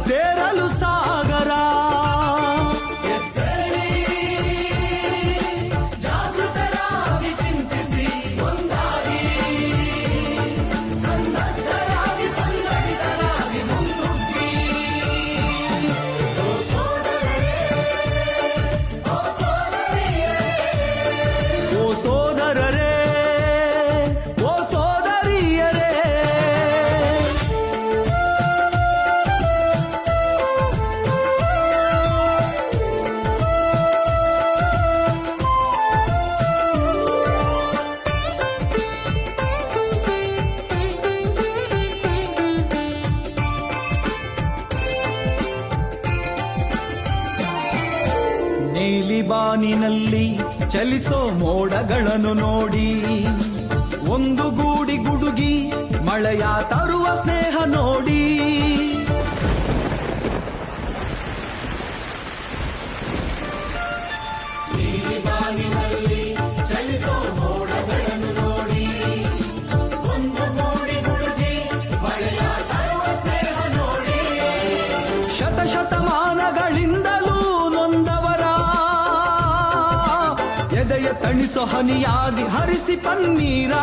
ಸೇರಲು ಸಾಗರ. ನೀಲಿಬಾನಿನಲ್ಲಿ ಚಲಿಸೋ ಮೋಡಗಳನ್ನು ನೋಡಿ, ಒಂದು ಗೂಡಿ ಗುಡುಗಿ ಮಳೆಯ ತರುವ ಸ್ನೇಹ ನೋಡಿ. ನೀಲಿಬಾನಿನಲ್ಲಿ ಚಲಿಸೋ ಮೋಡಗಳನ್ನು ನೋಡಿ, ಒಂದು ಗೂಡಿ ಗುಡುಗಿ ಮಳೆಯ ತರುವ ಸ್ನೇಹ ನೋಡಿ. ಶತಶತಮಾನಗಳಿಂದಲೂ ನೊಂದವರ ಎದೆಯ ತಣಿಸೋ ಹನಿಯಾಗಿ ಹರಿಸಿ ಪನ್ನೀರ.